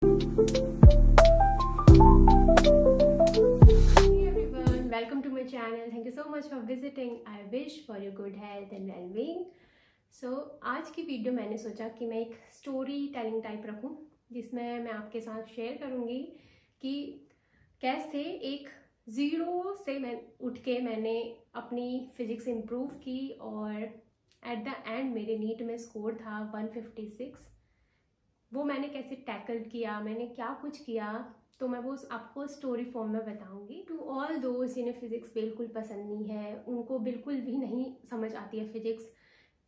everyone, welcome to my channel. Thank you so much for visiting. I wish for your good health and well-being. So आज की video मैंने सोचा कि मैं एक स्टोरी टेलिंग टाइप रखूं, जिसमें मैं आपके साथ शेयर करूंगी कि कैसे एक ज़ीरो से मैं उठ के मैंने अपनी फिजिक्स इम्प्रूव की और एट द एंड मेरे नीट में स्कोर था 156। वो मैंने कैसे टैकल किया, मैंने क्या कुछ किया, तो मैं वो आपको स्टोरी फॉर्म में बताऊंगी। टू ऑल दोस्त जिन्हें फिजिक्स बिल्कुल पसंद नहीं है, उनको बिल्कुल भी नहीं समझ आती है फिजिक्स,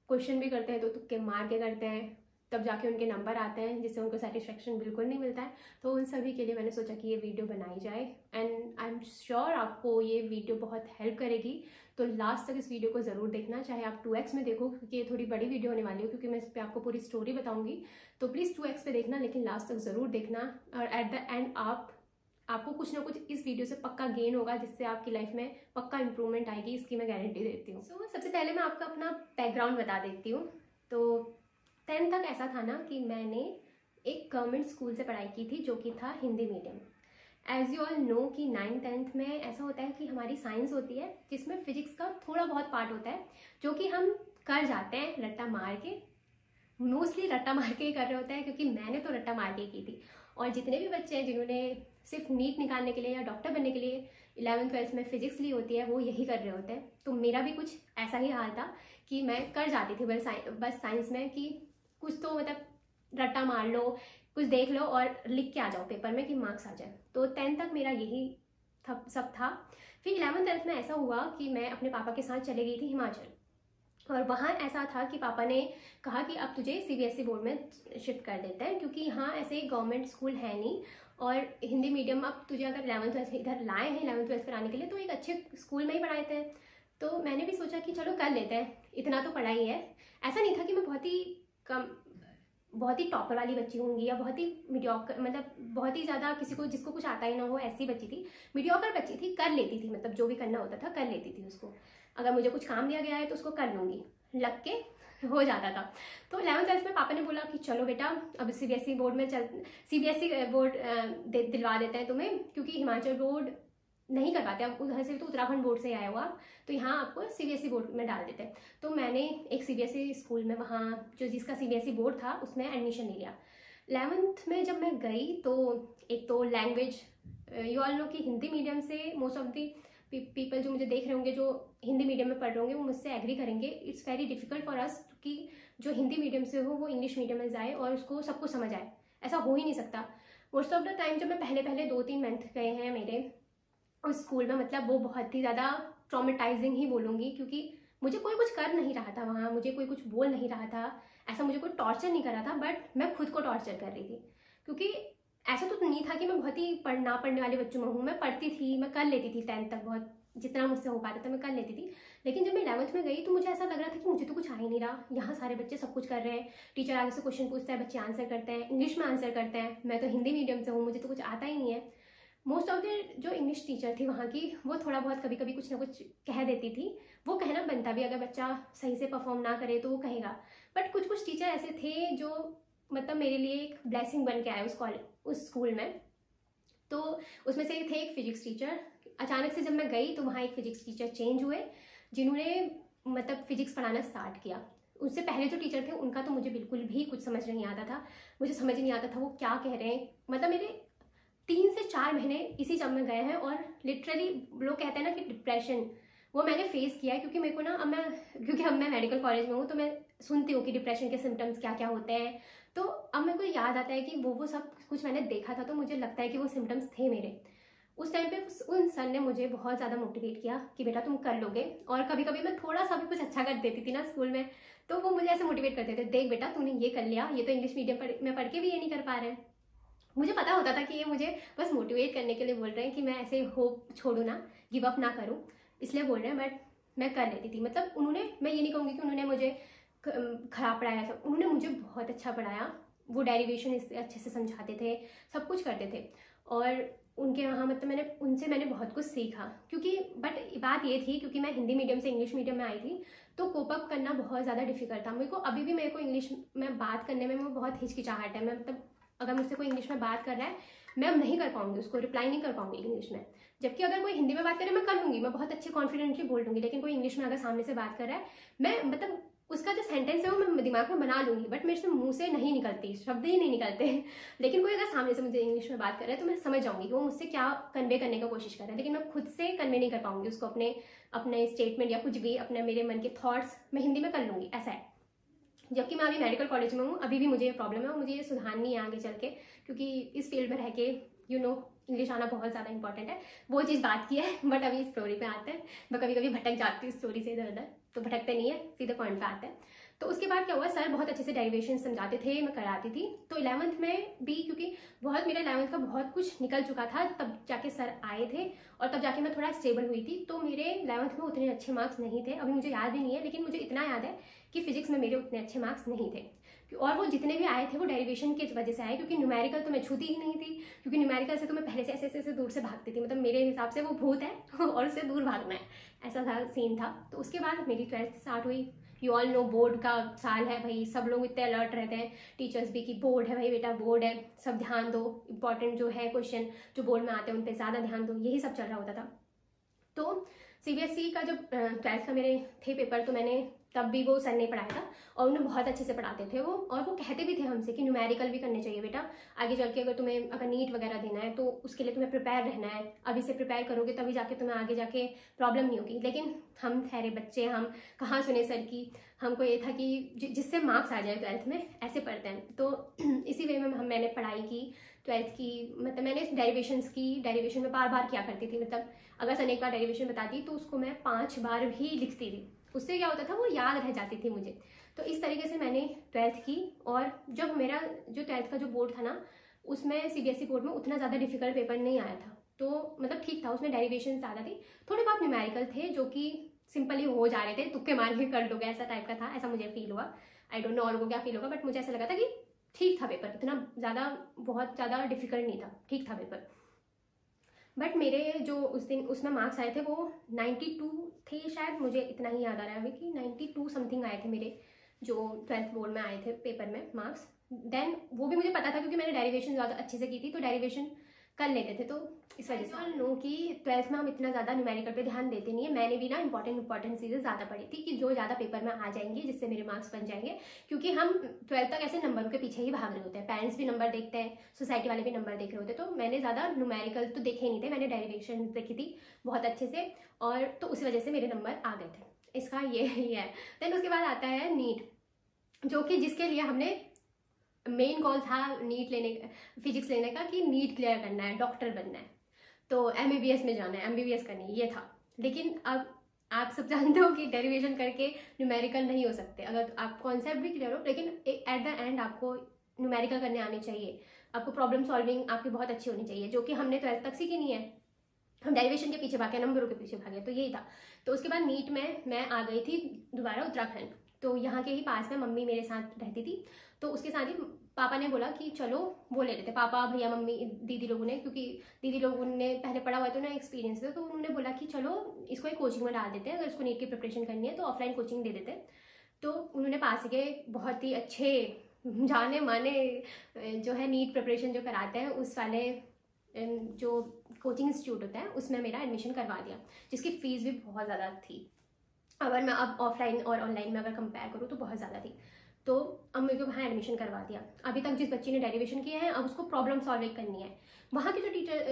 क्वेश्चन भी करते हैं तो तुक्के मार के करते हैं, तब जाके उनके नंबर आते हैं जिससे उनको सेटिस्फेक्शन बिल्कुल नहीं मिलता है। तो उन सभी के लिए मैंने सोचा कि ये वीडियो बनाई जाए एंड आई एम श्योर आपको ये वीडियो बहुत हेल्प करेगी। तो लास्ट तक इस वीडियो को ज़रूर देखना, चाहे आप 2x में देखो क्योंकि ये थोड़ी बड़ी वीडियो होने वाली है, क्योंकि मैं इस पर आपको पूरी स्टोरी बताऊंगी। तो प्लीज़ 2x पे देखना, लेकिन लास्ट तक ज़रूर देखना और एट द एंड आपको कुछ ना कुछ इस वीडियो से पक्का गेन होगा, जिससे आपकी लाइफ में पक्का इंप्रूवमेंट आएगी, इसकी मैं गारंटी देती हूँ। सो सबसे पहले मैं आपको अपना बैकग्राउंड बता देती हूँ। तो 10th तक ऐसा था ना कि मैंने एक गवर्नमेंट स्कूल से पढ़ाई की थी जो कि था Hindi medium. As you all know कि 9th-10th में ऐसा होता है कि हमारी साइंस होती है जिसमें फिजिक्स का थोड़ा बहुत पार्ट होता है जो कि हम कर जाते हैं रट्टा मार के, मोस्टली रट्टा मार के ही कर रहे होते हैं, क्योंकि मैंने तो रट्टा मार के की थी। और जितने भी बच्चे हैं जिन्होंने सिर्फ नीट निकालने के लिए या डॉक्टर बनने के लिए 11th-12th में फिजिक्स ली होती है, वो यही कर रहे होते हैं। तो मेरा भी कुछ ऐसा ही हाल था कि मैं कर जाती थी बस साइंस में कि कुछ तो मतलब रट्टा मार लो, कुछ देख लो और लिख के आ जाओ पेपर में कि मार्क्स आ जाए। तो 10th तक मेरा यही सब था। फिर 11th-12th में ऐसा हुआ कि मैं अपने पापा के साथ चले गई थी हिमाचल, और वहाँ ऐसा था कि पापा ने कहा कि अब तुझे सीबीएसई बोर्ड में शिफ्ट कर देते हैं, क्योंकि यहाँ ऐसे गवर्नमेंट स्कूल है नहीं और हिंदी मीडियम अब तुझे अगर 11th-12th इधर लाए हैं 11th-12th कराने के लिए तो एक अच्छे स्कूल में ही पढ़ाते हैं। तो मैंने भी सोचा कि चलो कर लेते हैं, इतना तो पढ़ा ही है। ऐसा नहीं था कि मैं बहुत ही टॉपर वाली बच्ची होंगी या बहुत ही मीडियोकर, मतलब बहुत ही ज़्यादा जिसको कुछ आता ही ना हो, ऐसी बच्ची थी। मीडियोकर बच्ची थी, कर लेती थी, मतलब जो भी करना होता था कर लेती थी उसको। अगर मुझे कुछ काम दिया गया है तो उसको कर लूँगी, लग के हो जाता था। तो 11th-12th में पापा ने बोला कि चलो बेटा अब सीबीएसई बोर्ड दिलवा देते हैं तुम्हें, क्योंकि हिमाचल बोर्ड नहीं करवाते, अब उधर से तो उत्तराखंड बोर्ड से आया हुआ, तो यहाँ आपको सीबीएसई बोर्ड में डाल देते हैं। तो मैंने एक सीबीएसई स्कूल में, वहाँ जिसका सीबीएसई बोर्ड था उसमें एडमिशन ले लिया। 11th में जब मैं गई तो एक तो लैंग्वेज, यू ऑल नो कि हिंदी मीडियम से मोस्ट ऑफ दी पीपल जो मुझे देख रहे होंगे जो हिंदी मीडियम में पढ़ रहे होंगे वो मुझसे एग्री करेंगे, it's very difficult for us कि जो हिंदी मीडियम से हो वो इंग्लिश मीडियम में जाए और उसको सब कुछ समझ आए। ऐसा हो ही नहीं सकता। मोस्ट ऑफ द टाइम जब मैं पहले 2-3 मंथ गए हैं मेरे उस स्कूल में, मतलब वो बहुत ही ज़्यादा ट्रॉमेटाइजिंग ही बोलूँगी, क्योंकि मुझे कोई कुछ कर नहीं रहा था वहाँ, मुझे कोई कुछ बोल नहीं रहा था, ऐसा मुझे कोई टॉर्चर नहीं कर रहा था, बट मैं खुद को टॉर्चर कर रही थी। क्योंकि ऐसा तो नहीं था कि मैं बहुत ही ना पढ़ने वाले बच्चों में हूँ, मैं पढ़ती थी, मैं कर लेती थी 10th तक, बहुत जितना मुझसे हो पाता था मैं कर लेती थी। लेकिन जब मैं 11th में गई तो मुझे ऐसा लग रहा था कि मुझे तो कुछ आ ही नहीं रहा, यहाँ सारे बच्चे सब कुछ कर रहे हैं, टीचर आगे से क्वेश्चन पूछता है, बच्चे आंसर करते हैं, इंग्लिश में आंसर करते हैं, मैं तो हिंदी मीडियम से हूँ, मुझे तो कुछ आता ही नहीं है। मोस्ट ऑफ द जो इंग्लिश टीचर थी वहाँ की, वो थोड़ा बहुत कभी कभी कुछ ना कुछ कह देती थी, वो कहना बनता भी, अगर बच्चा सही से परफॉर्म ना करे तो वो कहेगा। बट कुछ टीचर ऐसे थे जो मतलब मेरे लिए एक ब्लेसिंग बन के आए उस स्कूल में। तो उसमें से थे एक फिजिक्स टीचर। अचानक से जब मैं गई तो वहाँ एक फिजिक्स टीचर चेंज हुए जिन्होंने मतलब फिजिक्स पढ़ाना स्टार्ट किया। उससे पहले जो टीचर थे उनका तो मुझे बिल्कुल भी कुछ समझ नहीं आता था, मुझे समझ नहीं आता था वो क्या कह रहे हैं। मतलब मेरे 3 से 4 महीने इसी जब में गए हैं और लिटरली लोग कहते हैं ना कि डिप्रेशन, वो मैंने फेस किया है, क्योंकि मेरे को ना क्योंकि अब मैं मेडिकल कॉलेज में हूँ तो मैं सुनती हूँ कि डिप्रेशन के सिम्टम्स क्या क्या होते हैं। तो अब मेरे को याद आता है कि वो सब कुछ मैंने देखा था, तो मुझे लगता है कि वो सिम्टम्स थे मेरे। उस टाइम पे उन सर ने मुझे बहुत ज़्यादा मोटिवेट किया कि बेटा तुम कर लोगे। और कभी कभी मैं थोड़ा सा भी कुछ अच्छा कर देती थी ना स्कूल में, तो वो मुझे ऐसे मोटिवेट करते थे, देख बेटा तूने ये कर लिया, ये तो इंग्लिश मीडियम में पढ़ के भी ये नहीं कर पा रहे हैं। मुझे पता होता था कि ये मुझे बस मोटिवेट करने के लिए बोल रहे हैं कि मैं ऐसे होप छोड़ूँ ना, गिव अप ना करूँ, इसलिए बोल रहे हैं। बट मैं कर लेती थी। मतलब मैं ये नहीं कहूँगी कि उन्होंने मुझे खराब पढ़ाया था, उन्होंने मुझे बहुत अच्छा पढ़ाया। वो डेरिवेशन अच्छे से समझाते थे, सब कुछ करते थे। और उनके यहाँ मतलब उनसे मैंने बहुत कुछ सीखा, क्योंकि बट बात ये थी क्योंकि मैं हिंदी मीडियम से इंग्लिश मीडियम में आई थी, तो कोप अप करना बहुत ज़्यादा डिफिकल्ट था मेरे को। अभी भी मेरे को इंग्लिश में बात करने में बहुत हिचकिचाहट है। मैं मतलब अगर मुझसे कोई इंग्लिश में बात कर रहा है, मैं अब नहीं कर पाऊंगी, उसको रिप्लाई नहीं कर पाऊंगी इंग्लिश में। जबकि अगर कोई हिंदी में बात करे मैं कर लूंगी, मैं बहुत अच्छे कॉन्फिडेंटली बोल लूंगी। लेकिन कोई इंग्लिश में अगर सामने से बात कर रहा है, मैं मतलब उसका जो सेंटेंस है वो मैं दिमाग में बना लूंगी, बट मेरे से मुंह से नहीं निकलती, शब्द ही नहीं निकलते। लेकिन कोई अगर सामने से मुझे इंग्लिश में बात कर रहा है तो मैं समझ जाऊंगी कि वो मुझसे क्या कन्वे करने का कोशिश कर रहा है, लेकिन मैं खुद से कन्वे नहीं कर पाऊंगी उसको, अपने स्टेटमेंट या कुछ भी अपने मेरे मन के थॉट्स मैं हिंदी में कर लूंगी, ऐसा है। जबकि मैं अभी मेडिकल कॉलेज में हूँ, अभी भी मुझे ये प्रॉब्लम है और मुझे ये सुधारनी है आगे चल के, क्योंकि इस फील्ड में रह के इंग्लिश आना बहुत ज़्यादा इंपॉर्टेंट है। वो चीज़ बात की है, बट अभी स्टोरी पे आते हैं। मैं कभी कभी भटक जाती हूँ स्टोरी से इधर उधर, तो भटकते नहीं है, सीधे पॉइंट पे आते हैं। तो उसके बाद क्या हुआ, सर बहुत अच्छे से डेरिवेशन समझाते थे, मैं कराती थी। तो 11th में भी, क्योंकि बहुत मेरा 11th का बहुत कुछ निकल चुका था, तब जाके सर आए थे और तब जाके मैं थोड़ा स्टेबल हुई थी। तो मेरे 11th में उतने अच्छे मार्क्स नहीं थे, अभी मुझे याद भी नहीं है, लेकिन मुझे इतना याद है कि फिजिक्स में मेरे उतने अच्छे मार्क्स नहीं थे। और वो जितने भी आए थे वो डेरिवेशन की वजह से आए, क्योंकि न्यूमेरिकल तो मैं छूती ही नहीं थी, क्योंकि न्यूमेरिकल से तो मैं पहले से ऐसे दूर से भागती थी, मतलब मेरे हिसाब से वो भूत है और उससे दूर भागना है, ऐसा था सीन था। तो उसके बाद मेरी 12th स्टार्ट हुई। यू ऑल नो, बोर्ड का साल है भाई, सब लोग इतने अलर्ट रहते हैं, टीचर्स भी, कि बोर्ड है भाई बेटा, बोर्ड है, सब ध्यान दो, इंपॉर्टेंट जो है क्वेश्चन जो बोर्ड में आते हैं उन पर ज़्यादा ध्यान दो, यही सब चल रहा होता था। तो CBSE का जब 12th का मेरे थे पेपर, तो मैंने तब भी वो सर ने पढ़ाया था और उन्हें बहुत अच्छे से पढ़ाते थे वो, और वो कहते भी थे हमसे कि न्यूमेरिकल भी करने चाहिए बेटा, आगे चल के अगर नीट वगैरह देना है तो उसके लिए तुम्हें प्रिपेयर रहना है, अभी से प्रिपेयर करोगे तभी जाके तुम्हें आगे जाके प्रॉब्लम नहीं होगी। लेकिन हम ठहरे बच्चे, हम कहाँ सुने सर की, हमको ये था कि जिससे मार्क्स आ जाए 12th में, ऐसे पढ़ते हैं। तो इसी वे में मैंने पढ़ाई की 12th की। मतलब मैंने डेरिवेशन में बार बार किया करती थी, मतलब अगर सर ने एक बार डेरिवेशन बताती तो उसको मैं 5 बार भी लिखती थी, उससे क्या होता था वो याद रह जाती थी मुझे। तो इस तरीके से मैंने 12th की। और जब मेरा जो 12th का जो बोर्ड था ना, उसमें CBSE बोर्ड में उतना ज़्यादा डिफिकल्ट पेपर नहीं आया था, तो मतलब ठीक था, उसमें डेरिवेशन ज़्यादा थी, थोड़े बहुत न्यूमेरिकल थे जो कि सिंपली हो जा रहे थे, तुक्के मार के कर लोगे ऐसा टाइप का था, ऐसा मुझे फील हुआ। आई डोंट नो और लोगों को क्या फील होगा, बट मुझे ऐसा लगा था कि ठीक था पेपर, इतना ज़्यादा बहुत ज़्यादा डिफिकल्ट नहीं था, ठीक था पेपर। बट मेरे जो उस दिन उसमें मार्क्स आए थे वो 92 थे शायद, मुझे इतना ही याद आ रहा है अभी कि 92 समथिंग आए थे मेरे जो 12th बोर्ड में आए थे पेपर में मार्क्स। देन वो भी मुझे पता था क्योंकि मैंने डेरिवेशन ज़्यादा अच्छे से की थी, तो डेरिवेशन कर लेते थे, तो इस वजह से नो कि 12th में हम इतना ज़्यादा न्यूमेरिकल पे ध्यान देते नहीं है। मैंने भी ना इंपॉर्टेंट चीज़ें ज़्यादा पढ़ी थी कि जो ज़्यादा पेपर में आ जाएंगी, जिससे मेरे मार्क्स बन जाएंगे, क्योंकि हम 12th तक ऐसे नंबरों के पीछे ही भाग रहे होते हैं, पेरेंट्स भी नंबर देखते हैं, सोसाइटी वाले भी नंबर देख रहे होते हैं। तो मैंने ज़्यादा न्यूमेरिकल तो देखे ही नहीं थे, मैंने डेरिवेशन देखी थी बहुत अच्छे से, और तो उस वजह से मेरे नंबर आ गए थे। इसका ये है। देन उसके बाद आता है नीट, जो कि जिसके लिए हमने मेन गोल था नीट लेने, फिजिक्स लेने का, कि नीट क्लियर करना है, डॉक्टर बनना है, तो MBBS में जाना है, MBBS करनी है, ये था। लेकिन अब आप सब जानते हो कि डेरिवेशन करके न्यूमेरिकल नहीं हो सकते, अगर आप कॉन्सेप्ट भी क्लियर हो, लेकिन एट द एंड आपको न्यूमेरिकल करने आने चाहिए, आपको प्रॉब्लम सॉल्विंग आपकी बहुत अच्छी होनी चाहिए, जो कि हमने 12th तक सीखी नहीं है, हम डेरिवेशन के पीछे भागे, नंबरों के पीछे भागे, तो यही था। तो उसके बाद नीट में मैं आ गई थी दोबारा उत्तराखंड, तो यहाँ के ही पास में मम्मी मेरे साथ रहती थी, तो उसके साथ ही पापा ने बोला कि चलो वो ले लेते, पापा भैया मम्मी दीदी लोगों ने, क्योंकि दीदी लोगों ने पहले पढ़ा हुआ है तो ना एक्सपीरियंस है, तो उन्होंने बोला कि चलो इसको एक कोचिंग में डाल देते हैं, अगर इसको नीट की प्रिपरेशन करनी है तो ऑफलाइन कोचिंग दे देते हैं। तो उन्होंने पास के बहुत ही अच्छे जाने माने जो है नीट प्रिपरेशन जो कराते हैं उस वाले जो कोचिंग इंस्टीट्यूट होता है उसमें मेरा एडमिशन करवा दिया, जिसकी फ़ीस भी बहुत ज़्यादा थी, अगर मैं अब ऑफलाइन और ऑनलाइन में अगर कंपेयर करूँ तो बहुत ज़्यादा थी। तो अब मेरे को वहाँ एडमिशन करवा दिया। अभी तक जिस बच्ची ने डेरिवेशन किया है अब उसको प्रॉब्लम सॉल्विंग करनी है। वहाँ के जो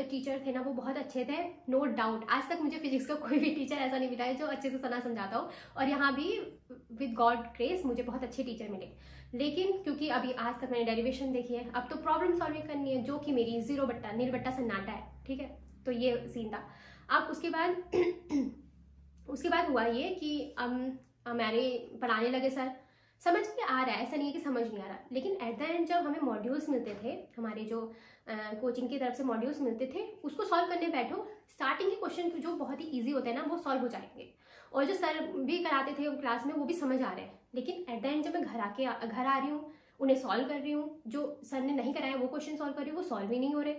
टीचर थे ना वो बहुत अच्छे थे, नो डाउट। आज तक मुझे फिजिक्स का कोई भी टीचर ऐसा नहीं मिला है जो अच्छे से सना समझाता हो, और यहाँ भी विद गॉड ग्रेस मुझे बहुत अच्छे टीचर मिले। लेकिन क्योंकि अभी आज तक मैंने डेरिवेशन देखी है, अब तो प्रॉब्लम सॉल्विंग करनी है, जो कि मेरी 0 बट्टा नील बट्टा सन्नाटा है, ठीक है। तो ये सीन था। अब उसके बाद हुआ ये कि हमारे पढ़ाने लगे सर, समझ में आ रहा है, ऐसा नहीं है कि समझ नहीं आ रहा, लेकिन एट द एंड जब हमें मॉड्यूल्स मिलते थे, हमारे जो कोचिंग की तरफ से मॉड्यूल्स मिलते थे, उसको सॉल्व करने बैठो, स्टार्टिंग के क्वेश्चन जो बहुत ही ईजी होते हैं ना वो सॉल्व हो जाएंगे, और जो सर भी कराते थे क्लास में वो भी समझ आ रहे हैं। लेकिन एट द एंड जब मैं घर आ रही हूँ, उन्हें सॉल्व कर रही हूँ, जो सर ने नहीं कराया वो क्वेश्चन सॉल्व कर रही हूँ, वो सॉल्व ही नहीं हो रहे।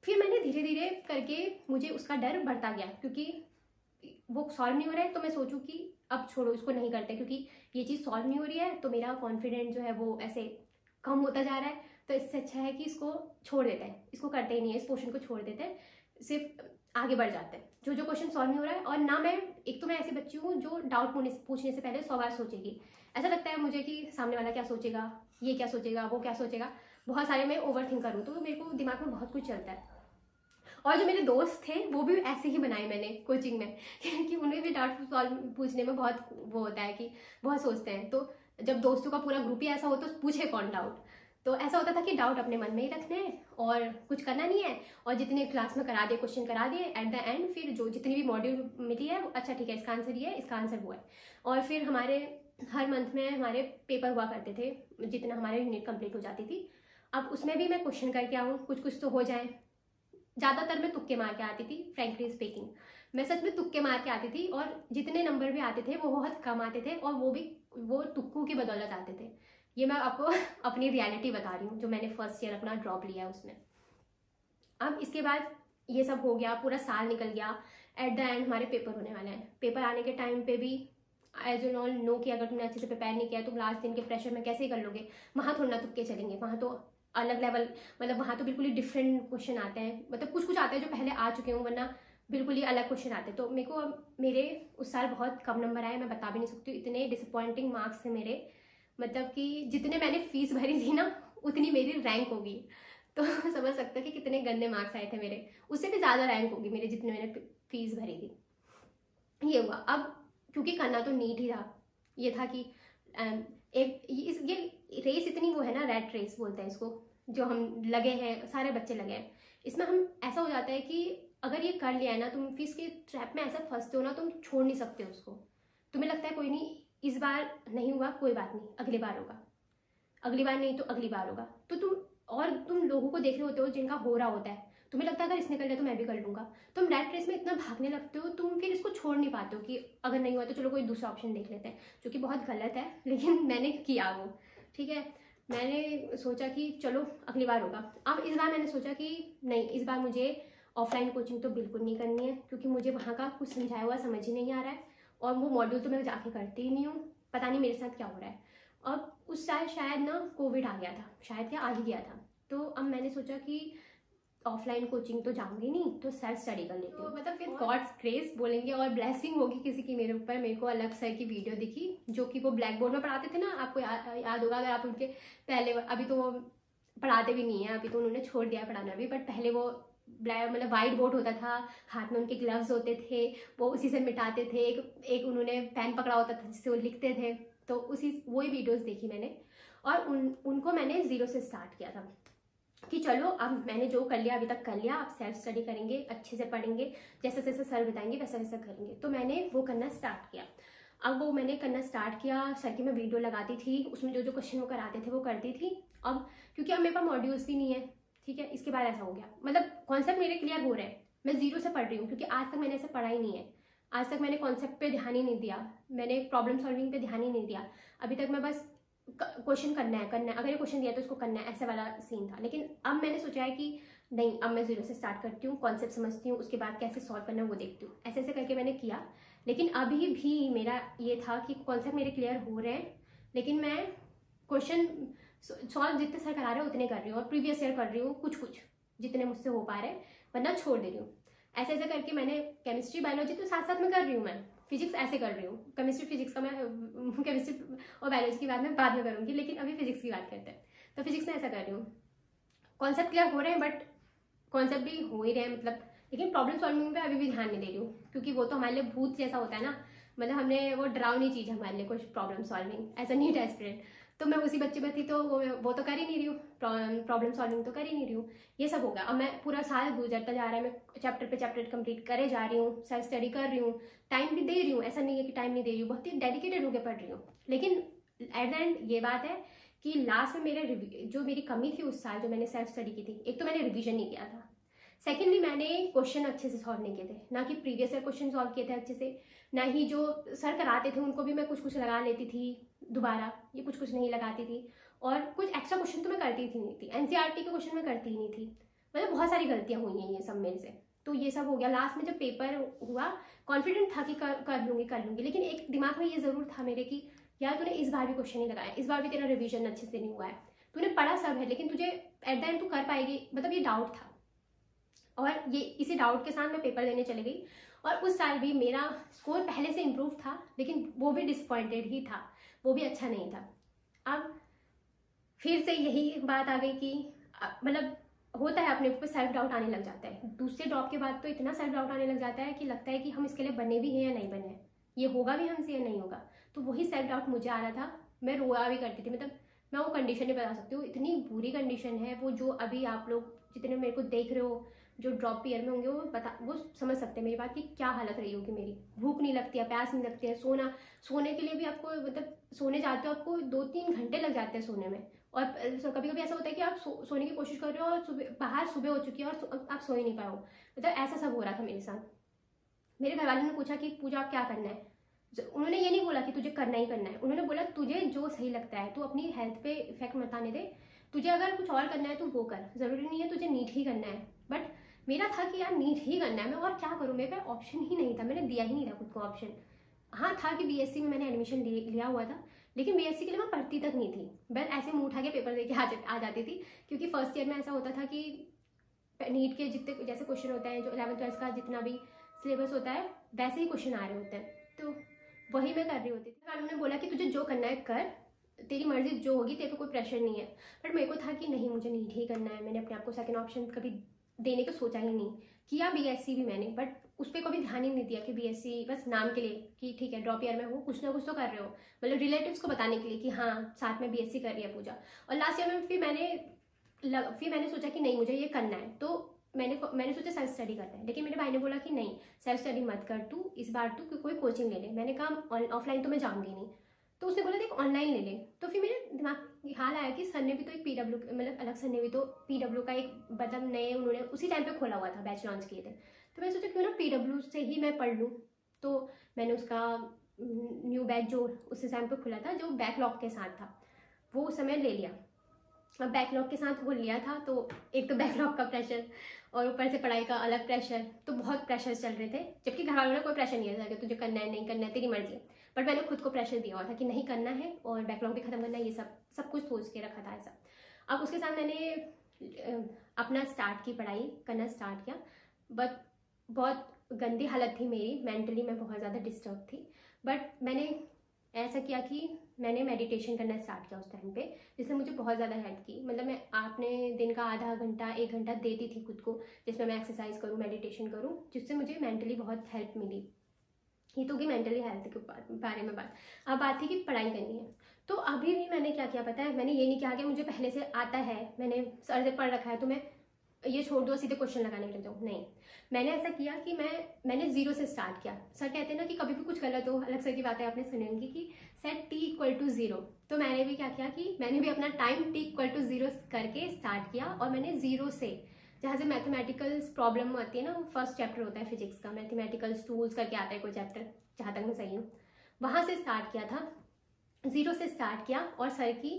फिर मैंने धीरे धीरे करके, मुझे उसका डर बढ़ता गया, क्योंकि वो सॉल्व नहीं हो रहा है, तो मैं सोचूं कि अब छोड़ो, इसको नहीं करते, क्योंकि ये चीज़ सॉल्व नहीं हो रही है, तो मेरा कॉन्फिडेंस जो है वो ऐसे कम होता जा रहा है। तो इससे अच्छा है कि इसको छोड़ देते हैं, इसको करते ही नहीं है, इस पोर्शन को छोड़ देते हैं, सिर्फ आगे बढ़ जाते हैं। जो जो क्वेश्चन सॉल्व नहीं हो रहा है, और ना मैं, एक तो मैं ऐसी बच्ची हूँ जो डाउट पूछने से पहले 100 बार सोचेगी। ऐसा लगता है मुझे कि सामने वाला क्या सोचेगा, ये क्या सोचेगा, वो क्या सोचेगा, बहुत सारे मैं ओवर थिंक करूँ, तो मेरे को दिमाग में बहुत कुछ चलता है। और जो मेरे दोस्त थे वो भी ऐसे ही बनाए मैंने कोचिंग में कि उन्हें भी डाउट सॉल्व पूछने में बहुत वो होता है कि बहुत सोचते हैं। तो जब दोस्तों का पूरा ग्रुप ही ऐसा हो तो पूछे कौन डाउट। तो ऐसा होता था कि डाउट अपने मन में ही रखने हैं और कुछ करना नहीं है, और जितने क्लास में करा दिए क्वेश्चन करा दिए, एट द एंड फिर जो जितनी भी मॉड्यूल मिली है, अच्छा ठीक है इसका आंसर ये है, इसका आंसर वो है। और फिर हमारे हर मंथ में हमारे पेपर हुआ करते थे, जितना हमारे यूनिट कंप्लीट हो जाती थी। अब उसमें भी मैं क्वेश्चन करके आऊँ, कुछ तो हो जाए। ज़्यादातर मैं तुक्के मार के आती थी, फ्रेंकली स्पीकिंग मैं सच में तुक्के मार के आती थी, और जितने नंबर भी आते थे वो बहुत कम आते थे, और वो तुक्कों की बदौलत आते थे। ये मैं आपको अपनी रियलिटी बता रही हूँ, जो मैंने फर्स्ट ईयर अपना ड्रॉप लिया उसमें। अब इसके बाद ये सब हो गया, पूरा साल निकल गया, एट द एंड हमारे पेपर होने वाले हैं। पेपर आने के टाइम पे भी एज यू ऑल नो कि अगर तुमने अच्छे से प्रिपेयर नहीं किया तुम लास्ट दिन के प्रेशर में कैसे कर लोगे। वहाँ थोड़ा ना तुक्के चलेंगे, वहाँ तो अलग लेवल, मतलब वहाँ तो बिल्कुल ही डिफरेंट क्वेश्चन आते हैं, मतलब कुछ आते हैं जो पहले आ चुके हों, वरना बिल्कुल ही अलग क्वेश्चन आते हैं। तो मेरे को मेरे उस साल बहुत कम नंबर आए, मैं बता भी नहीं सकती, इतने डिसअपॉइंटिंग मार्क्स थे मेरे, मतलब कि जितने मैंने फीस भरी थी ना उतनी मेरी रैंक होगी। तो समझ सकते हो कि कितने गंदे मार्क्स आए थे मेरे, उससे भी ज़्यादा रैंक होगी मेरे जितने मैंने फीस भरी थी। ये हुआ। अब क्योंकि करना तो नीट ही था, ये था कि ये रेस इतनी वो है ना, रैट रेस बोलते हैं इसको, जो हम लगे हैं, सारे बच्चे लगे हैं इसमें। हम ऐसा हो जाता है कि अगर ये कर लिया है ना, तुम फीस के ट्रैप में ऐसा फंसते हो ना, तुम छोड़ नहीं सकते उसको। तुम्हें लगता है कोई नहीं, इस बार नहीं हुआ कोई बात नहीं, अगली बार होगा, अगली बार नहीं तो अगली बार होगा। तो तुम लोगों को देख रहे होते हो जिनका हो रहा होता है, तुम्हें लगता है अगर इसने कर लिया तो मैं भी कर लूँगा। तुम रैट रेस में इतना भागने लगते हो, तुम फिर इसको छोड़ नहीं पाते हो कि अगर नहीं हुआ तो चलो कोई दूसरा ऑप्शन देख लेते हैं, जो कि बहुत गलत है, लेकिन मैंने किया वो, ठीक है। मैंने सोचा कि चलो अगली बार होगा। अब इस बार मैंने सोचा कि नहीं, इस बार मुझे ऑफलाइन कोचिंग तो बिल्कुल नहीं करनी है, क्योंकि मुझे वहाँ का कुछ समझाया हुआ समझ ही नहीं आ रहा है, और वो मॉड्यूल तो मैं जाके करती ही नहीं हूँ, पता नहीं मेरे साथ क्या हो रहा है। अब उस साल शायद ना कोविड आ गया था, शायद क्या आ ही गया था। तो अब मैंने सोचा कि ऑफलाइन कोचिंग तो जाऊंगी नहीं, तो सेल्फ स्टडी कर लेती हूँ। तो मतलब फिर गॉड्स ग्रेस बोलेंगे और ब्लेसिंग होगी किसी की मेरे ऊपर। मेरे को अलग सर की वीडियो दिखी, जो कि वो ब्लैक बोर्ड में पढ़ाते थे ना, आपको याद होगा अगर आप उनके पहले, अभी तो वो पढ़ाते भी नहीं है, अभी तो उन्होंने छोड़ दिया पढ़ाना भी, बट पहले वो ब्लैक मतलब वाइट बोर्ड होता था, हाथ में उनके ग्लव्स होते थे, वो उसी से मिटाते थे, एक उन्होंने पेन पकड़ा होता था जिससे वो लिखते थे। तो वही वीडियोस देखी मैंने, और उनको मैंने जीरो से स्टार्ट किया था कि चलो अब मैंने जो कर लिया अभी तक कर लिया, अब सेल्फ स्टडी करेंगे, अच्छे से पढ़ेंगे, जैसे जैसे सर बताएंगे वैसा वैसा करेंगे। तो मैंने वो करना स्टार्ट किया। अब वो मैंने करना स्टार्ट किया, सर की मैं वीडियो लगाती थी, उसमें जो जो क्वेश्चन वो कराते थे वो करती थी। अब क्योंकि अब मेरे पास मॉड्यूल्स भी नहीं है, ठीक है, इसके बाद ऐसा हो गया, मतलब कॉन्सेप्ट मेरे क्लियर हो रहे हैं, मैं जीरो से पढ़ रही हूँ, क्योंकि आज तक मैंने ऐसा पढ़ा ही नहीं है। आज तक मैंने कॉन्सेप्ट पे ध्यान ही नहीं दिया, मैंने प्रॉब्लम सॉल्विंग पे ध्यान ही नहीं दिया। अभी तक मैं बस क्वेश्चन करना है, अगर ये क्वेश्चन दिया तो उसको करना है, ऐसे वाला सीन था। लेकिन अब मैंने सोचा है कि नहीं, अब मैं जीरो से स्टार्ट करती हूँ, कॉन्सेप्ट समझती हूँ, उसके बाद कैसे सॉल्व करना है वो देखती हूँ, ऐसे ऐसे करके मैंने किया। लेकिन अभी भी मेरा ये था कि कॉन्सेप्ट मेरे क्लियर हो रहे हैं, लेकिन मैं क्वेश्चन सॉल्व जितने सर करा रहे हैं उतने कर रही हूँ, और प्रीवियस ईयर कर रही हूँ कुछ जितने मुझसे हो पा रहे हैं, वरना छोड़ दे रही हूँ। ऐसे ऐसे करके मैंने केमिस्ट्री बायोलॉजी तो साथ साथ में कर रही हूँ, मैं फिजिक्स ऐसे कर रही हूँ, केमिस्ट्री फिजिक्स का मैं केमिस्ट्री और बायोलॉजी की बात मैं बाद में करूँगी, लेकिन अभी फिजिक्स की बात करते हैं। तो फिजिक्स में ऐसा कर रही हूँ, कॉन्सेप्ट क्लियर हो रहे हैं, बट कॉन्सेप्ट भी हो ही रहे हैं मतलब, लेकिन प्रॉब्लम सॉल्विंग पे अभी भी ध्यान नहीं दे रही हूँ, क्योंकि वो तो हमारे लिए भूत जैसा होता है ना, मतलब हमने वो डरावनी चीज़ है हमारे लिए कुछ problem solving as a NEET aspirant. तो मैं उसी बच्चे में थी, तो वो तो कर ही नहीं रही हूँ, प्रॉब्लम सॉल्विंग तो कर ही नहीं रही हूँ। ये सब हो गया। अब मैं पूरा साल गुजरता जा रहा है, मैं चैप्टर पे चैप्टर कंप्लीट करे जा रही हूँ, सेल्फ स्टडी कर रही हूँ, टाइम भी दे रही हूँ, ऐसा नहीं है कि टाइम नहीं दे रही हूँ, बहुत ही डेडिकेटेड होकर पढ़ रही हूँ। लेकिन एट द एंड ये बात है कि लास्ट में जो मेरी कमी थी उस साल, जो मैंने सेल्फ स्टडी की थी, एक तो मैंने रिविजन नहीं किया था, सेकेंडली मैंने क्वेश्चन अच्छे से सॉल्व नहीं किए थे, ना कि प्रीवियस ईयर क्वेश्चन सॉल्व किए थे अच्छे से, ना ही जो सर कराते थे उनको भी मैं कुछ लगा लेती थी दोबारा, ये कुछ नहीं लगाती थी, और कुछ एक्स्ट्रा क्वेश्चन तो मैं करती थी नहीं थी, एनसीईआरटी के क्वेश्चन मैं करती ही नहीं थी, मतलब बहुत सारी गलतियां हुई हैं ये सब मेरे से। तो ये सब हो गया। लास्ट में जब पेपर हुआ, कॉन्फिडेंट था कि कर लूँगी, लेकिन एक दिमाग में ये ज़रूर था मेरे कि यार तूने इस बार भी क्वेश्चन नहीं लगाया, इस बार भी तेरा रिविजन अच्छे से नहीं हुआ है, तूने पढ़ा सब है, लेकिन तुझे एट द एंड तू कर पाएगी, मतलब ये डाउट था। और ये इसी डाउट के साथ मैं पेपर देने चली गई। और उस साल भी मेरा स्कोर पहले से इम्प्रूव था, लेकिन वो भी डिसअपॉइंटेड ही था, वो भी अच्छा नहीं था। अब फिर से यही बात आ गई कि मतलब होता है अपने ऊपर सेल्फ डाउट आने लग जाता है। दूसरे ड्रॉप के बाद तो इतना सेल्फ डाउट आने लग जाता है कि लगता है कि हम इसके लिए बने भी हैं या नहीं बने हैं, ये होगा भी हमसे या नहीं होगा। तो वही सेल्फ डाउट मुझे आ रहा था, मैं रोया भी करती थी। मतलब मैं वो कंडीशन नहीं बता सकती हूँ, इतनी बुरी कंडीशन है वो, जो अभी आप लोग जितने मेरे को देख रहे हो जो ड्रॉप ईयर में होंगे वो समझ सकते हैं मेरी बात कि क्या हालत रही होगी मेरी। भूख नहीं लगती है, प्यास नहीं लगती है, सोने के लिए भी आपको मतलब सोने जाते हो आपको 2-3 घंटे लग जाते हैं सोने में। और कभी कभी ऐसा होता है कि आप सोने की कोशिश कर रहे हो और सुबह हो चुकी है और आप सो ही नहीं पाए हो। मतलब ऐसा सब हो रहा था मेरे साथ। मेरे घर वालों ने पूछा कि पूजा आप क्या करना है, उन्होंने ये नहीं बोला कि तुझे करना ही करना है, उन्होंने बोला तुझे जो सही लगता है, तू अपनी हेल्थ पे इफेक्ट मत आने दे, तुझे अगर कुछ और करना है तो वो कर, जरूरी नहीं है तुझे नीट ही करना है। बट मेरा था कि यार नीट ही करना है, मैं और क्या करूँ, मेरे पे ऑप्शन ही नहीं था, मैंने दिया ही नहीं था खुद को ऑप्शन। हाँ था कि बीएससी में मैंने एडमिशन लिया हुआ था, लेकिन बीएससी के लिए मैं पढ़ती तक नहीं थी, बस ऐसे मुंह उठा के पेपर दे के आ जाती थी। क्योंकि फर्स्ट ईयर में ऐसा होता था कि नीट के जितने जैसे क्वेश्चन होते हैं, जो 11th-12th का जितना भी सिलेबस होता है वैसे ही क्वेश्चन आ रहे होते हैं, तो वही मैं कर रही होती थी। मैडम ने बोला कि तुझे जो करना है कर, तेरी मर्जी जो होगी, तेरे को कोई प्रेशर नहीं है। बट मेरे को था कि नहीं मुझे नीट ही करना है, मैंने अपने आप को सेकंड ऑप्शन कभी देने का सोचा ही नहीं। किया बीएससी भी मैंने, बट उस पर कभी ध्यान ही नहीं दिया कि बीएससी बस नाम के लिए कि ठीक है ड्रॉप ईयर में हो, कुछ ना कुछ तो कर रहे हो, मतलब रिलेटिव्स को बताने के लिए कि हाँ साथ में बीएससी कर रही है पूजा। और लास्ट ईयर में फिर मैंने सोचा कि नहीं मुझे ये करना है, तो मैंने सोचा सेल्फ स्टडी करना है। लेकिन मेरे भाई ने बोला कि नहीं सेल्फ स्टडी मत कर, तू इस बार तू कोई कोचिंग ले ले। मैंने कहा ऑफलाइन तो मैं जाऊंगी नहीं, तो उसने बोला देख ऑनलाइन ले ले। तो फिर मेरे दिमाग हाल आया कि सर ने भी तो एक पीडब्ल्यू मतलब अलग सर ने भी तो पीडब्ल्यू का एक मतलब नए उन्होंने उसी टाइम पे खोला हुआ था, बैच लॉन्च किए थे। तो मैंने सोचा क्यों ना पीडब्ल्यू से ही मैं पढ़ लूँ। तो मैंने उसका न्यू बैच जो उस टाइम पे खुला था जो बैकलॉग के साथ था, वो उस समय ले लिया। अब बैकलॉग के साथ वो लिया था, तो एक तो बैकलॉग का प्रेशर और ऊपर से पढ़ाई का अलग प्रेशर, तो बहुत प्रेशर चल रहे थे। जबकि घर वालों ने कोई प्रेशर नहीं था कि तुझे करना है नहीं करना है तेरी मर्जी है, बट मैंने खुद को प्रेशर दिया हुआ था कि नहीं करना है और बैकलॉग भी खत्म करना है, ये सब कुछ सोच के रखा था ऐसा। अब उसके साथ मैंने अपना स्टार्ट की पढ़ाई करना स्टार्ट किया, बट बहुत गंदी हालत थी मेरी, मेंटली मैं बहुत ज़्यादा डिस्टर्ब थी। बट मैंने ऐसा किया कि मैंने मेडिटेशन करना स्टार्ट किया उस टाइम पे, जिसने मुझे बहुत ज़्यादा हेल्प की। मतलब मैं आपने दिन का आधा घंटा 1 घंटा देती थी खुद को, जिसमें मैं एक्सरसाइज करूँ मेडिटेशन करूँ, जिससे मुझे मेंटली बहुत हेल्प मिली। ये तो कि मेंटली हेल्थ के बारे में बात। अब बात थी कि पढ़ाई करनी है, तो अभी भी मैंने क्या किया पता है, मैंने ये नहीं किया कि मुझे पहले से आता है, मैंने सर से पढ़ रखा है तो मैं ये छोड़ दो सीधे क्वेश्चन लगाने लग जाऊँ, नहीं। मैंने ऐसा किया कि मैंने जीरो से स्टार्ट किया। सर कहते हैं ना कि कभी भी कुछ गलत हो, अलग सर की बातें आपने सुनी होंगी कि सेट t=0। तो मैंने भी क्या किया कि मैंने भी अपना टाइम t=0 करके स्टार्ट किया, और मैंने जीरो से, जहाँ से मैथमेटिकल प्रॉब्लम आती है ना, वो फर्स्ट चैप्टर होता है फिजिक्स का, मैथमेटिकल टूल्स करके आता है कोई चैप्टर, जहाँ तक मैं सही हूँ, वहाँ से स्टार्ट किया था, जीरो से स्टार्ट किया। और सर की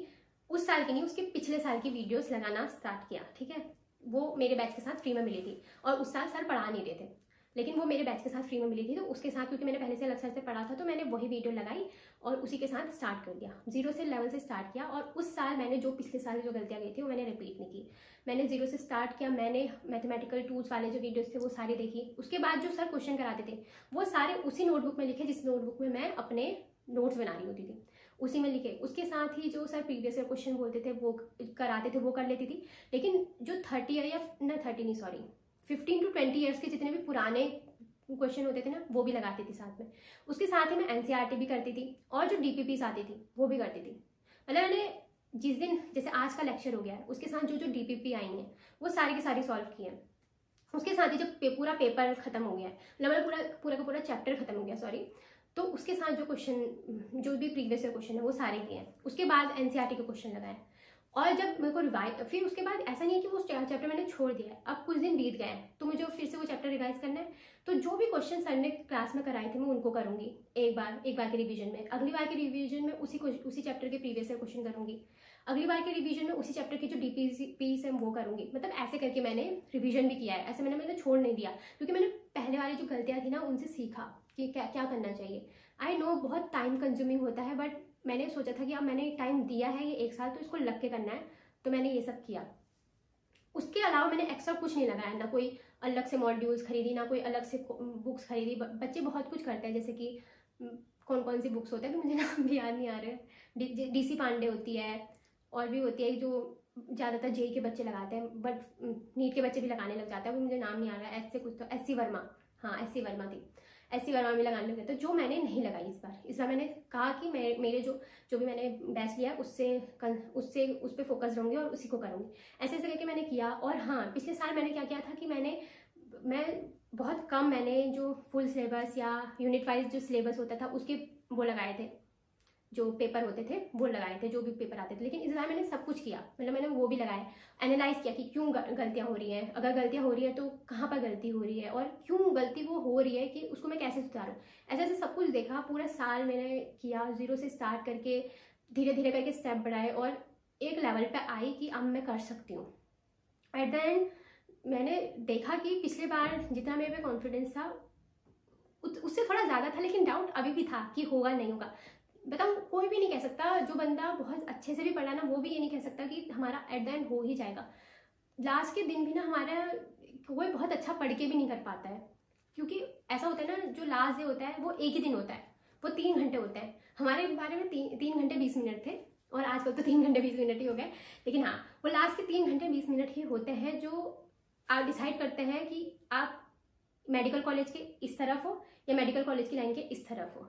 उस साल की नहीं, उसके पिछले साल की वीडियोस लगाना स्टार्ट किया, ठीक है। वो मेरे बैच के साथ फ्री में मिली थी, और उस साल सर पढ़ा नहीं रहे थे, लेकिन वो मेरे बैच के साथ फ्री में मिली थी, तो उसके साथ क्योंकि मैंने पहले से अलग सर से पढ़ा था, तो मैंने वही वीडियो लगाई और उसी के साथ स्टार्ट कर दिया। 0 से लेवल से स्टार्ट किया, और उस साल मैंने जो पिछले साल जो गलतियाँ गई थी वो मैंने रिपीट नहीं की। मैंने 0 से स्टार्ट किया, मैंने मैथमेटिकल टूल्स वाले जो वीडियोस थे वो सारी देखी। उसके बाद जो सर क्वेश्चन कराते थे वो सारे उसी नोटबुक में लिखे, जिस नोटबुक में मैं अपने नोट्स बना रही होती थी, उसी में लिखे। उसके साथ ही जो सर प्रीवियस ईयर क्वेश्चन बोलते थे वो कराते थे, वो कर लेती थी। लेकिन जो 30 ईयर या ना 30 नहीं सॉरी 15 to 20 ईयर्स के जितने भी पुराने क्वेश्चन होते थे ना, वो भी लगाती थी साथ में। उसके साथ ही मैं एनसीईआरटी भी करती थी, और जो डीपीपीस आती थी वो भी करती थी। मतलब मैंने जिस दिन, जैसे आज का लेक्चर हो गया है, उसके साथ जो डीपीपी आई हैं वो सारी की सारी सॉल्व की हैं। उसके साथ ही जब पूरा पेपर खत्म हो गया है, मतलब पूरा का पूरा चैप्टर खत्म हो गया सॉरी, तो उसके साथ जो क्वेश्चन जो भी प्रीवियस ईयर क्वेश्चन है वो सारे किए हैं। उसके बाद एनसीईआरटी के क्वेश्चन लगाए, और जब मेरे को रिवाइज, फिर उसके बाद ऐसा नहीं है कि वो चैप्टर मैंने छोड़ दिया है, अब कुछ दिन बीत गए हैं तो मुझे फिर से वो चैप्टर रिवाइज करना है। तो जो भी क्वेश्चन सर ने क्लास में कराए थे मैं उनको करूंगी एक बार के रिवीजन में, अगली बार के रिवीजन में उसी चैप्टर के प्रीवियस ईयर क्वेश्चन करूंगी, अगली बार के रिवीजन में उसी चैप्टर की जो डीपीपीस है वो करूंगी। मतलब ऐसे करके मैंने रिवीजन भी किया है, ऐसे मैंने छोड़ नहीं दिया, क्योंकि मैंने पहले वाली जो गलतियाँ थी ना उनसे सीखा कि क्या क्या करना चाहिए। आई नो बहुत टाइम कंज्यूमिंग होता है, बट मैंने सोचा था कि अब मैंने टाइम दिया है ये 1 साल, तो इसको लग के करना है, तो मैंने ये सब किया। उसके अलावा मैंने एक्स्ट्रा कुछ नहीं लगाया, ना कोई अलग से मॉड्यूल्स खरीदी, ना कोई अलग से बुक्स खरीदी। बच्चे बहुत कुछ करते हैं, जैसे कि कौन कौन सी बुक्स होते हैं तो मुझे नाम भी याद नहीं आ रहे। DC पांडे होती है, और भी होती है जो ज़्यादातर जेई के बच्चे लगाते हैं, बट नीट के बच्चे भी लगाने लग जाते हैं, वो मुझे नाम नहीं आ रहा है। ऐसे कुछ तो SC वर्मा, हाँ SC वर्मा थी, SC वर्मा में लगाने लग गए। तो जो मैंने नहीं लगाई इस बार मैंने कहा कि मेरे जो भी मैंने बैच लिया उससे उस पर फोकस रहूँगी और उसी को करूँगी। ऐसे ऐसे करके मैंने किया। और हाँ, पिछले साल मैंने क्या किया था कि मैं बहुत कम मैंने जो फुल सिलेबस या यूनिट वाइज जो सिलेबस होता था उसके वो लगाए थे, जो पेपर होते थे वो लगाए थे, जो भी पेपर आते थे। लेकिन इस बार मैंने सब कुछ किया, मतलब मैंने वो भी लगाया, एनालाइज किया कि क्यों गलतियाँ हो रही हैं, अगर गलतियाँ हो रही है तो कहाँ पर गलती हो रही है, और क्यों गलती वो हो रही है कि उसको मैं कैसे सुधारूँ। ऐसे ऐसे सब कुछ देखा, पूरा साल मैंने किया, 0 से स्टार्ट करके धीरे धीरे करके स्टेप बढ़ाए, और एक लेवल पर आई कि अब मैं कर सकती हूँ। एट द एंड मैंने देखा कि पिछले बार जितना मेरे पे कॉन्फिडेंस था उससे थोड़ा ज़्यादा था, लेकिन डाउट अभी भी था कि होगा नहीं होगा। बताऊँ, कोई भी नहीं कह सकता, जो बंदा बहुत अच्छे से भी पढ़ा ना वो भी ये नहीं कह सकता कि हमारा एट द एंड हो ही जाएगा। लास्ट के दिन भी ना हमारा कोई बहुत अच्छा पढ़ के भी नहीं कर पाता है, क्योंकि ऐसा होता है ना, जो लास्ट डे होता है वो एक ही दिन होता है, वो 3 घंटे होता है। हमारे बारे में 3 घंटे 20 मिनट थे, और आजकल तो 3 घंटे 20 मिनट ही हो गए। लेकिन हाँ, वो लास्ट के 3 घंटे 20 मिनट ही होते हैं जो आप डिसाइड करते हैं कि आप मेडिकल कॉलेज के इस तरफ हो या मेडिकल कॉलेज की लाइन के इस तरफ हो।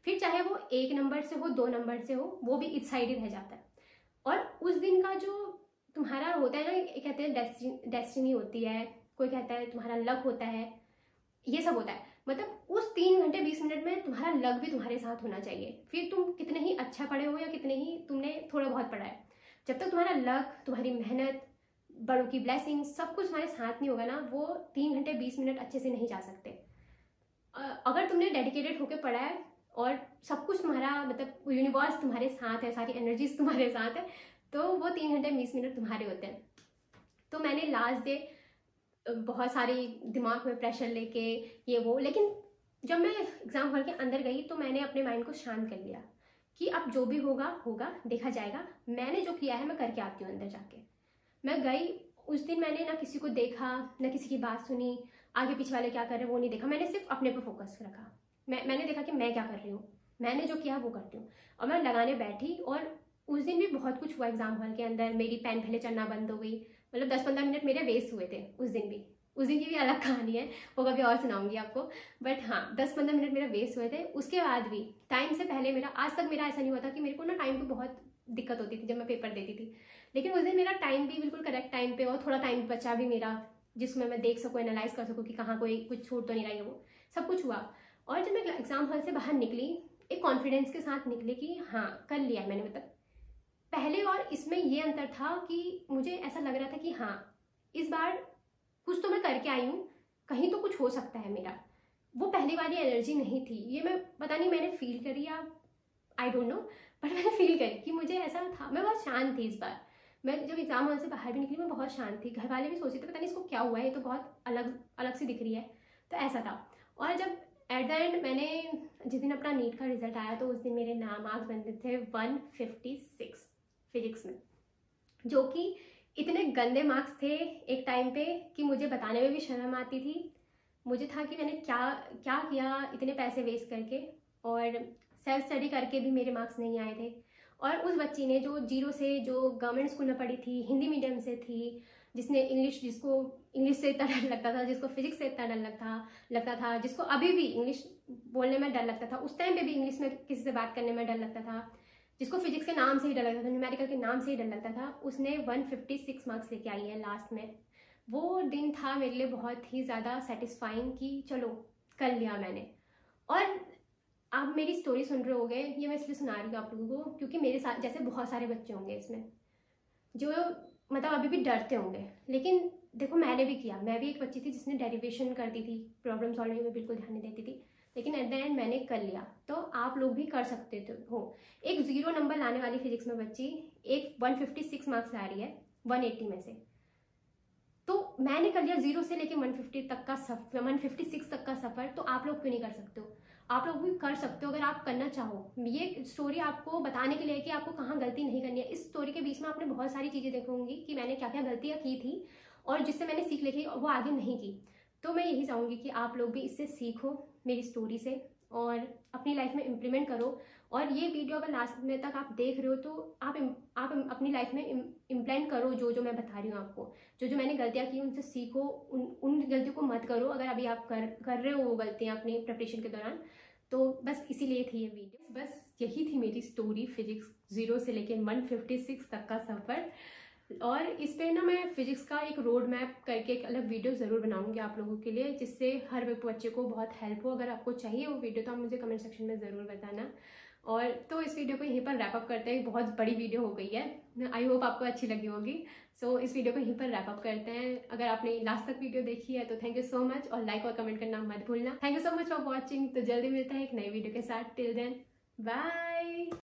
फिर चाहे वो 1 नंबर से हो, 2 नंबर से हो, वो भी इस साइड ही रह जाता है। और उस दिन का जो तुम्हारा होता है ना, कहते हैं डेस्टिनी होती है, कोई कहता है तुम्हारा लक होता है, ये सब होता है। मतलब उस 3 घंटे 20 मिनट में तुम्हारा लक भी तुम्हारे साथ होना चाहिए। फिर तुम कितने ही अच्छा पढ़े हो या कितने ही तुमने थोड़ा बहुत पढ़ा है, जब तक तुम्हारा लक, तुम्हारी मेहनत, बड़ों की ब्लेसिंग सब कुछ तुम्हारे साथ नहीं होगा ना, वो 3 घंटे 20 मिनट अच्छे से नहीं जा सकते। अगर तुमने डेडिकेटेड होकर पढ़ा है और सब कुछ तुम्हारा, मतलब यूनिवर्स तुम्हारे साथ है, सारी एनर्जीज तुम्हारे साथ है, तो वो 3 घंटे 20 मिनट तुम्हारे होते हैं। तो मैंने लास्ट डे बहुत सारी दिमाग में प्रेशर लेके ये वो, लेकिन जब मैं एग्जाम हॉल के अंदर गई तो मैंने अपने माइंड को शांत कर लिया कि अब जो भी होगा होगा, देखा जाएगा। मैंने जो किया है मैं करके आती हूँ। अंदर जाके मैं गई, उस दिन मैंने ना किसी को देखा, ना किसी की बात सुनी, आगे पीछे वाले क्या कर रहे हैं वो नहीं देखा। मैंने सिर्फ अपने पर फोकस रखा। मैंने देखा कि मैं क्या कर रही हूँ, मैंने जो किया वो करती हूँ, और मैं लगाने बैठी। और उस दिन भी बहुत कुछ हुआ एग्जाम हॉल के अंदर। मेरी पेन पहले चलना बंद हो गई, मतलब 10-15 मिनट मेरे वेस्ट हुए थे उस दिन की भी अलग कहानी है, वो कभी और सुनाऊंगी आपको। बट हाँ, 10-15 मिनट मेरे वेस्ट हुए थे। उसके बाद भी टाइम से पहले मेरा, आज तक मेरा ऐसा नहीं हुआ था कि मेरे को ना टाइम की बहुत दिक्कत होती थी जब मैं पेपर देती थी, लेकिन उस दिन मेरा टाइम भी बिल्कुल करेक्ट टाइम पे, और थोड़ा टाइम बचा भी मेरा, जिसमें मैं देख सकूँ, एनालाइज कर सकूँ कि कहाँ कोई कुछ छूट तो नहीं रही है, वो सब कुछ हुआ। और जब मैं एग्जाम हॉल से बाहर निकली, एक कॉन्फिडेंस के साथ निकली कि हाँ कर लिया मैंने। मतलब पहले और इसमें ये अंतर था कि मुझे ऐसा लग रहा था कि हाँ इस बार कुछ तो मैं करके आई हूँ, कहीं तो कुछ हो सकता है मेरा। वो पहली वाली एनर्जी नहीं थी। ये मैं पता नहीं मैंने फील करी या आई डोंट नो, बट मैंने फील करी कि मुझे ऐसा था। मैं बहुत शांत थी इस बार। मैं जब एग्जाम हॉल से बाहर भी निकली मैं बहुत शांत थी। घर वाले भी सोच रहे थे पता नहीं इसको क्या हुआ है, ये तो बहुत अलग सी दिख रही है। तो ऐसा था। और जब एट द एंड मैंने जिस दिन अपना नीट का रिजल्ट आया तो उस दिन मेरे मार्क्स बनते थे 156 फिजिक्स में, जो कि इतने गंदे मार्क्स थे एक टाइम पे कि मुझे बताने में भी शर्म आती थी। मुझे था कि मैंने क्या किया इतने पैसे वेस्ट करके, और सेल्फ स्टडी करके भी मेरे मार्क्स नहीं आए थे। और उस बच्ची ने जो 0 से, जो गवर्नमेंट स्कूल में पढ़ी थी, हिंदी मीडियम से थी, जिसको इंग्लिश से इतना डर लगता था, जिसको फिजिक्स से इतना डर लगता था, जिसको अभी भी इंग्लिश बोलने में डर लगता था, उस टाइम पे भी इंग्लिश में किसी से बात करने में डर लगता था, जिसको फिजिक्स के नाम से ही डर लगता था, न्यूमेरिकल के नाम से ही डर लगता था, उसने 156 मार्क्स लेके आई है लास्ट में। वो दिन था मेरे लिए बहुत ही ज़्यादा सेटिस्फाइंग कि चलो कर लिया मैंने। और आप मेरी स्टोरी सुन रहे होगे, ये मैं इसलिए सुना रही हूँ आप लोगों को क्योंकि मेरे साथ जैसे बहुत सारे बच्चे होंगे इसमें जो मतलब अभी भी डरते होंगे। लेकिन देखो मैंने भी किया, मैं भी एक बच्ची थी जिसने डेरिवेशन करती थी, प्रॉब्लम सॉल्विंग में बिल्कुल ध्यान नहीं देती थी, लेकिन एट द एंड मैंने कर लिया। तो आप लोग भी कर सकते हो। एक 0 नंबर लाने वाली फिजिक्स में बच्ची एक 156 मार्क्स ला रही है 180 में से, तो मैंने कर लिया 0 से लेके 156 तक का सफ़र, तो आप लोग क्यों नहीं कर सकते हो? आप लोग भी कर सकते हो अगर आप करना चाहो। ये स्टोरी आपको बताने के लिए है कि आपको कहाँ गलती नहीं करनी है। इस स्टोरी के बीच में आपने बहुत सारी चीज़ें देखी होंगी कि मैंने क्या क्या गलतियाँ की थी और जिससे मैंने सीख ली वो आगे नहीं की। तो मैं यही चाहूँगी कि आप लोग भी इससे सीखो मेरी स्टोरी से और अपनी लाइफ में इम्प्लीमेंट करो। और ये वीडियो अगर लास्ट में तक आप देख रहे हो तो आप अपनी लाइफ में इम्प्लीमेंट करो जो मैं बता रही हूँ आपको। जो मैंने गलतियाँ की उनसे सीखो, उन गलतियों को मत करो अगर अभी आप कर रहे हो वो गलतियाँ अपनी प्रिपरेशन के दौरान। तो बस इसीलिए थी ये वीडियो, बस यही थी मेरी स्टोरी, फिजिक्स 0 से लेके 156 तक का सफ़र। और इस पे ना मैं फिजिक्स का एक रोड मैप करके एक अलग वीडियो ज़रूर बनाऊंगी आप लोगों के लिए, जिससे हर बच्चे को बहुत हेल्प हो। अगर आपको चाहिए वो वीडियो तो आप मुझे कमेंट सेक्शन में ज़रूर बताना। और तो इस वीडियो को यहीं पर रैप अप करते हैं, बहुत बड़ी वीडियो हो गई है, आई होप आपको अच्छी लगी होगी। सो इस वीडियो को यहीं पर रैप अप करते हैं। अगर आपने लास्ट तक वीडियो देखी है तो थैंक यू सो मच, और लाइक और कमेंट करना मत भूलना। Thank you so much for watching. तो जल्दी मिलता है एक नई वीडियो के साथ। Till then bye.